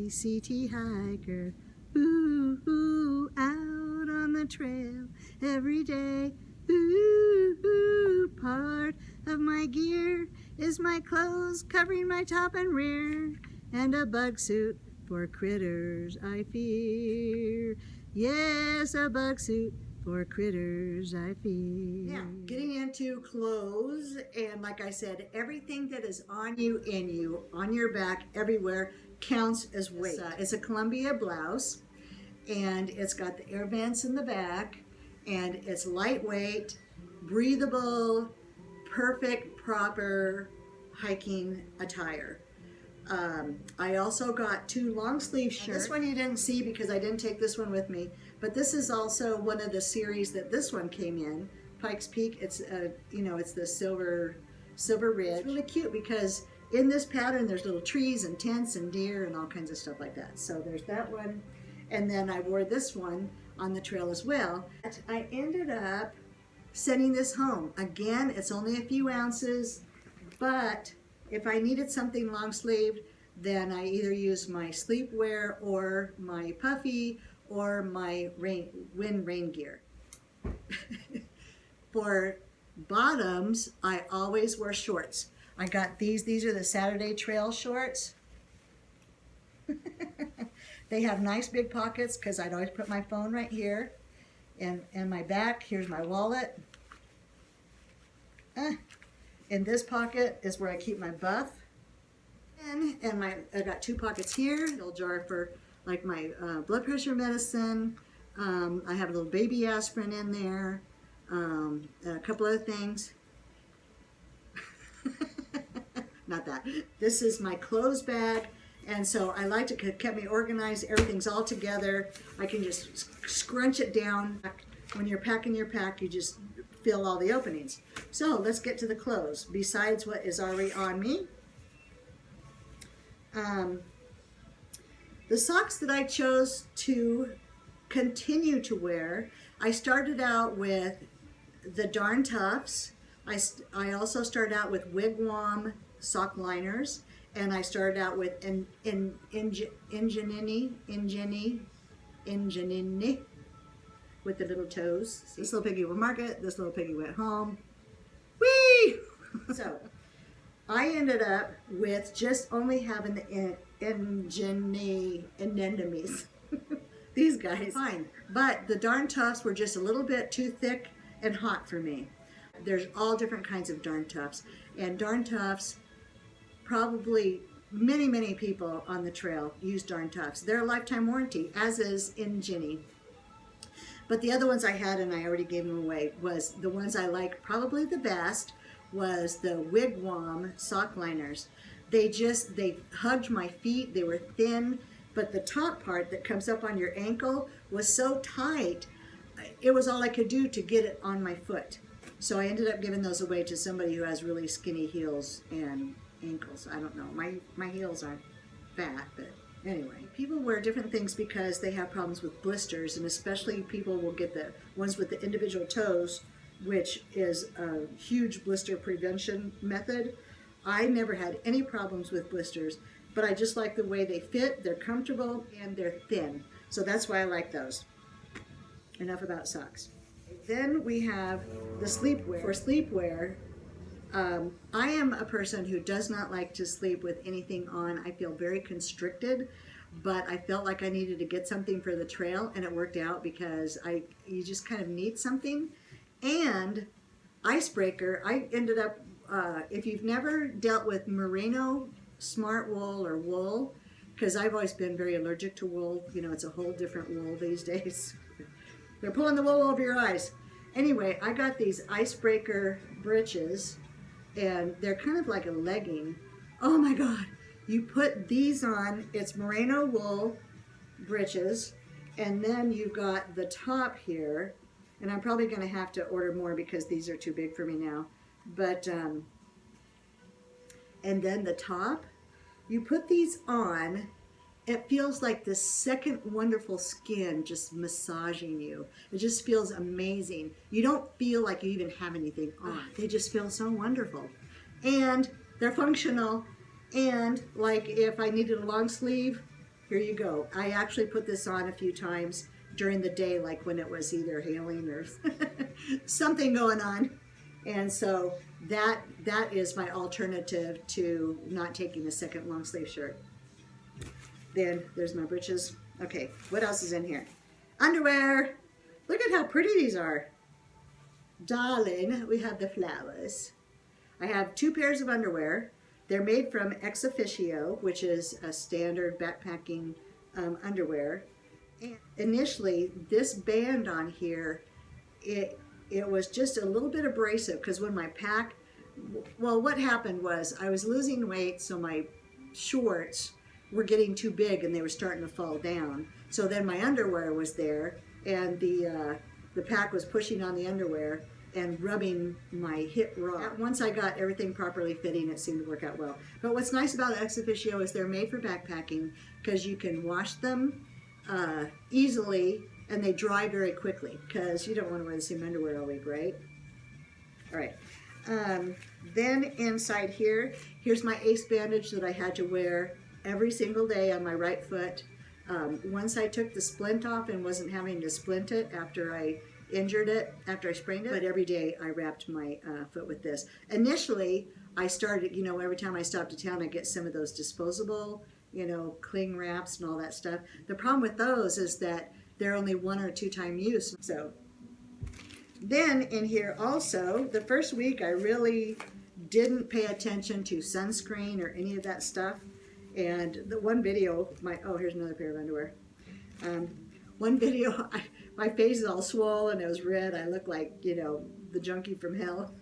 PCT hiker. Ooh, ooh, out on the trail every day. Ooh, ooh, part of my gear is my clothes covering my top and rear, and a bug suit for critters I fear. Yes, a bug suit for critters I fear. Yeah, getting into clothes, and like I said, everything that is on you, in you, on your back, everywhere counts as weight. It's a Columbia blouse, and it's got the air vents in the back, and it's lightweight, breathable, perfect, proper hiking attire. I also got 2 long sleeve shirts. This one you didn't see because I didn't take this one with me, but this is also one of the series that this one came in, Pikes Peak. It's it's the silver ridge. It's really cute because in this pattern there's little trees and tents and deer and all kinds of stuff like that. So there's that one, and then I wore this one on the trail as well. I ended up sending this home. Again, it's only a few ounces, but if I needed something long sleeved, then I either use my sleepwear or my puffy or my rain gear. For bottoms, I always wear shorts. I got these are the Saturday Trail shorts. They have nice big pockets because I'd always put my phone right here. And my back, here's my wallet. In this pocket is where I keep my buff. And I got 2 pockets here, a little jar for like my blood pressure medicine. I have a little baby aspirin in there, and a couple other things. Not that. This is my clothes bag, and so I like to keep me organized. Everything's all together. I can just scrunch it down. When you're packing your pack, you just fill all the openings. So let's get to the clothes. Besides what is already on me, the socks that I chose to continue to wear, I started out with the Darn Toughs. I also started out with Wigwam sock liners, and I started out with Ingenini with the little toes. This little piggy will mark it, this little piggy went home. Whee! So I ended up with just only having the anemones. These guys, fine. But the Darn Toughs were just a little bit too thick and hot for me. There's all different kinds of Darn Toughs. And Darn Toughs, probably many people on the trail use Darn Toughs. They're a lifetime warranty, as is Ingenini. But the other ones I had, and I already gave them away, was the ones I like probably the best was the Wigwam sock liners. They hugged my feet. They were thin, but the top part that comes up on your ankle was so tight, it was all I could do to get it on my foot. So I ended up giving those away to somebody who has really skinny heels and ankles. I don't know. My heels aren't fat, but anyway. People wear different things because they have problems with blisters, and especially people will get the ones with the individual toes, which is a huge blister prevention method. I never had any problems with blisters, but I just like the way they fit. They're comfortable and they're thin. So that's why I like those. Enough about socks. Then we have the sleepwear. For sleepwear, I am a person who does not like to sleep with anything on. I feel very constricted, but I felt like I needed to get something for the trail, and it worked out because you just kind of need something. And ICEBREAKER, I ended up, if you've never dealt with MERINO smart wool or wool, because I've always been very allergic to wool. You know, it's a whole different wool these days. They're pulling the wool over your eyes. Anyway, I got these ICEBREAKER breeches, and they're kind of like a legging. Oh my God. You put these on, it's merino wool breeches, and then you've got the top here, and I'm probably going to have to order more because these are too big for me now. But, and then the top, you put these on, it feels like this second wonderful skin just massaging you. It just feels amazing. You don't feel like you even have anything on. They just feel so wonderful. And they're functional. And like if I needed a long sleeve here you go. I actually put this on a few times during the day, like when it was either hailing or something going on. And so that is my alternative to not taking a second long sleeve shirt. Then there's my breeches. Okay, what else is in here? Underwear. Look at how pretty these are. Darling, we have the flowers. I have 2 pairs of underwear. They're made from ex officio, which is a standard backpacking underwear. And initially, this band on here, it was just a little bit abrasive because when my pack, well, what happened was I was losing weight, so my shorts were getting too big and they were starting to fall down. So then my underwear was there, and the pack was pushing on the underwear and rubbing my hip raw. Once I got everything properly fitting, it seemed to work out well. But what's nice about ex officio is they're made for backpacking because you can wash them easily, and they dry very quickly because you don't want to wear the same underwear all week, right? All right. Then inside here, here's my ace bandage that I had to wear every single day on my right foot. Once I took the splint off and wasn't having to splint it after I injured it, after I sprained it, but every day I wrapped my foot with this. Initially, I started, you know, every time I stopped to town, I get some of those disposable, you know, cling wraps and all that stuff. The problem with those is that they're only 1 or 2 time use. So then in here also, the first week I really didn't pay attention to sunscreen or any of that stuff. And the one video, oh, here's another pair of underwear. One video, my face is all swollen, it was red. I look like, you know, the junkie from hell.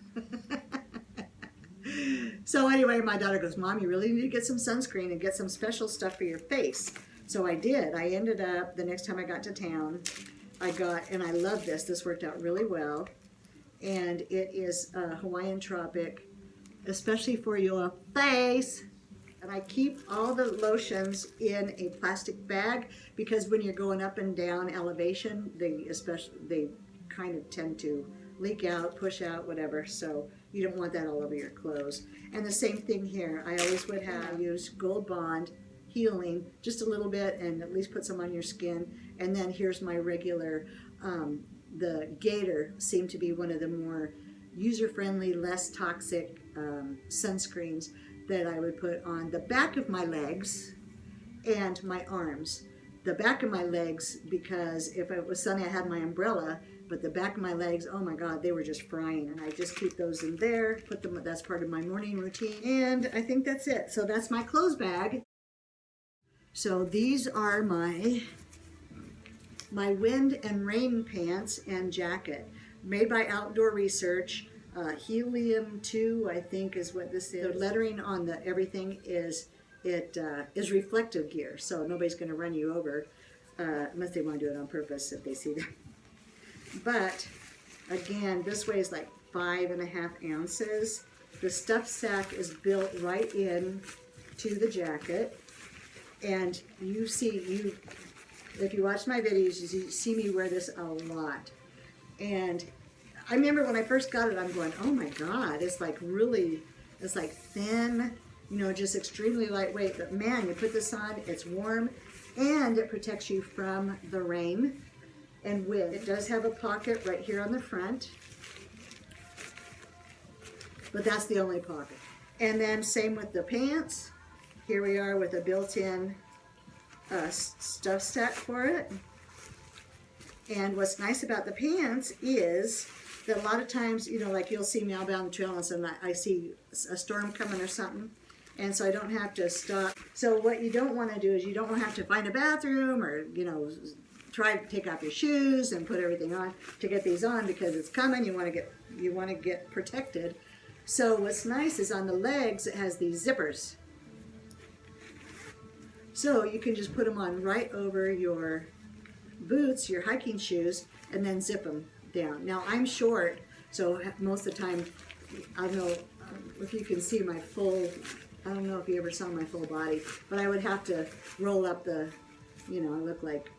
So anyway, my daughter goes, Mom, you really need to get some sunscreen and get some special stuff for your face. So I did. I ended up, the next time I got to town, I got, and I love this. This worked out really well. And it is Hawaiian Tropic, especially for your face. And I keep all the lotions in a plastic bag because when you're going up and down elevation, they kind of tend to leak out, push out, whatever. So you don't want that all over your clothes. And the same thing here. I always would have used Gold Bond healing just a little bit and at least put some on your skin. And then here's my regular, the Gator seemed to be one of the more user-friendly, less toxic sunscreens that I would put on the back of my legs and my arms. The back of my legs, because if it was sunny, I had my umbrella, but the back of my legs, oh my God, they were just frying. And I just keep those in there, put them, that's part of my morning routine. And I think that's it. So that's my clothes bag. So these are my wind and rain pants and jacket, made by Outdoor Research. Helium 2, I think, is what this is. The lettering on the everything is reflective gear, so nobody's going to run you over unless they want to do it on purpose if they see that. But again, this weighs like 5.5 ounces. The stuff sack is built right in to the jacket, and you see, if you watch my videos, you see me wear this a lot. And I remember when I first got it, I'm going, oh my God, it's like really, it's like thin, you know, just extremely lightweight. But man, you put this on, it's warm, and it protects you from the rain and wind. It does have a pocket right here on the front, but that's the only pocket. And then same with the pants. Here we are with a built-in stuff stack for it. And what's nice about the pants is that a lot of times, you know, like you'll see me out on the trail and suddenly I see a storm coming or something, and so I don't have to stop. So what you don't want to do is you don't want to have to find a bathroom or, you know, try to take off your shoes and put everything on to get these on because it's coming. You want to get protected. So what's nice is on the legs it has these zippers. So you can just put them on right over your boots, your hiking shoes, and then zip them down. Now I'm short, so most of the time, I don't know if you can see my full, I don't know if you ever saw my full body, but I would have to roll up the, you know, I look like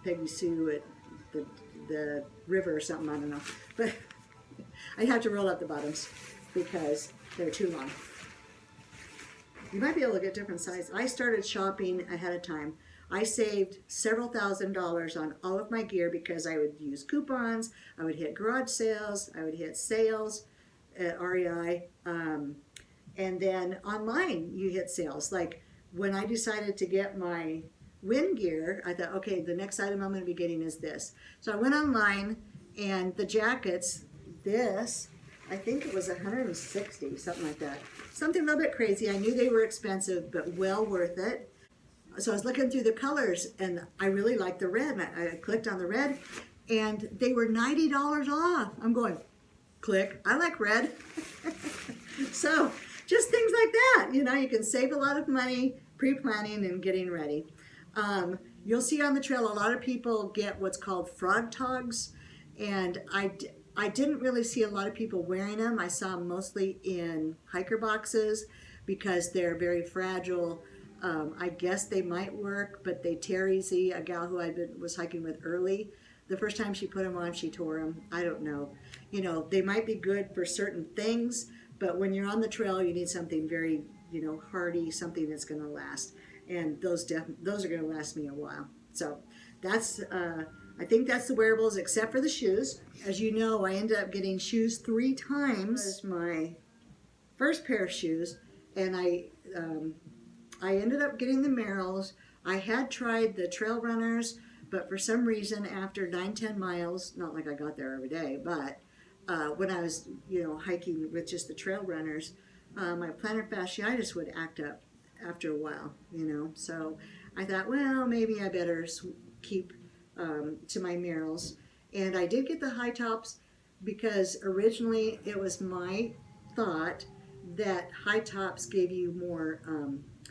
Peggy Sue at the river or something, I don't know. But I'd have to roll up the bottoms because they're too long. You might be able to get different sizes. I started shopping ahead of time. I saved several $1,000s on all of my gear because I would use coupons, I would hit garage sales, I would hit sales at REI, and then online you hit sales. Like when I decided to get my wind gear, I thought, okay, the next item I'm going to be getting is this. So I went online, and the jackets, this, I think it was 160, something like that. Something a little bit crazy. I knew they were expensive, but well worth it. So I was looking through the colors, and I really liked the red. And I clicked on the red, and they were $90 off. I'm going, click, I like red. So just things like that. You know, you can save a lot of money pre-planning and getting ready. You'll see on the trail a lot of people get what's called frog togs, and I didn't really see a lot of people wearing them. I saw them mostly in hiker boxes because they're very fragile. I guess they might work, but they tear easy. A gal who I was hiking with early, the first time she put them on, she tore them. I don't know. You know, they might be good for certain things, but when you're on the trail, you need something very, you know, hardy, something that's going to last. And those are going to last me a while. So that's, I think that's the wearables, except for the shoes. As you know, I ended up getting shoes 3 times. This is my first pair of shoes, and I ended up getting the MERINOs. I had tried the trail runners, but for some reason, after 9-10 miles, not like I got there every day, but when I was, you know, hiking with just the trail runners, my plantar fasciitis would act up after a while, you know. So I thought, well, maybe I better keep to my MERINOs. And I did get the high tops because originally it was my thought that high tops gave you more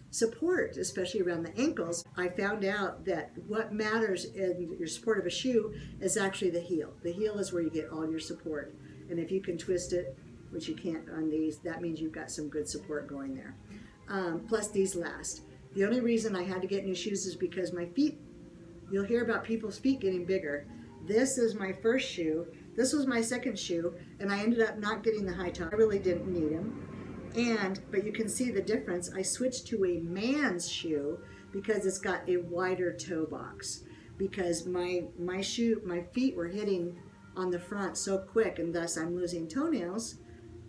support, especially around the ankles. I found out that what matters in your support of a shoe is actually the heel. The heel is where you get all your support. And if you can twist it, which you can't on these, that means you've got some good support going there. Plus these last. The only reason I had to get new shoes is because my feet, you'll hear about people's feet getting bigger. This is my first shoe. This was my second shoe, and I ended up not getting the high top. I really didn't need them. But you can see the difference. I switched to a man's shoe because it's got a wider toe box. Because my feet were hitting on the front so quick, and thus I'm losing toenails.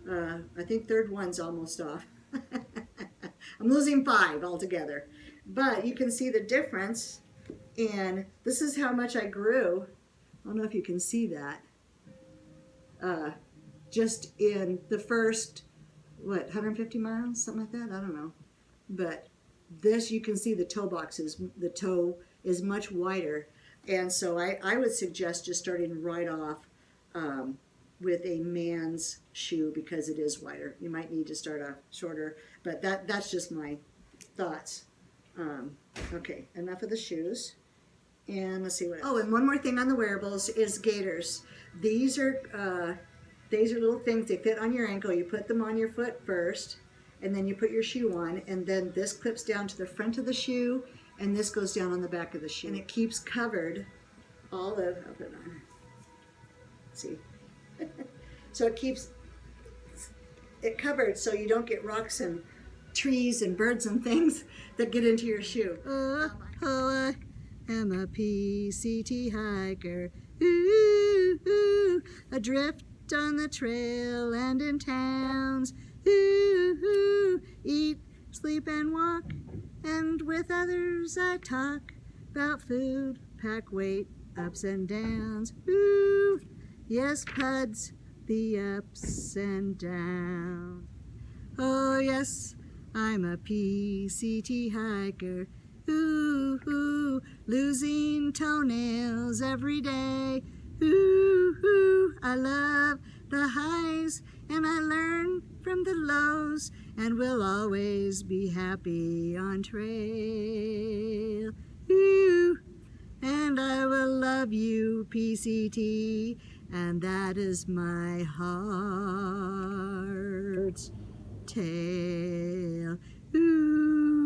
I think third one's almost off. I'm losing 5 altogether. But you can see the difference, and this is how much I grew. I don't know if you can see that. Just in the first, 150 miles? Something like that? I don't know. But this, you can see the toe is much wider. And so I would suggest just starting right off with a man's shoe because it is wider. You might need to start off shorter, but that's just my thoughts. Okay, enough of the shoes. And let's see what else. Oh, and one more thing on the wearables is gaiters. These are little things. They fit on your ankle. You put them on your foot first, and then you put your shoe on, and then this clips down to the front of the shoe, and this goes down on the back of the shoe. And it keeps covered all of, I'll put it on. See? So it keeps it covered so you don't get rocks and trees and birds and things that get into your shoe. I am a PCT hiker, ooh, ooh, adrift on the trail and in towns, ooh, ooh, eat, sleep and walk, and with others I talk about food, pack weight, ups and downs, ooh, yes, puds, the ups and downs. Oh yes, I'm a PCT hiker, ooh, ooh, losing toenails every day, ooh, ooh, I love the highs and I learn from the lows and will always be happy on trail, ooh, and I will love you, PCT, and that is my heart's tale, ooh.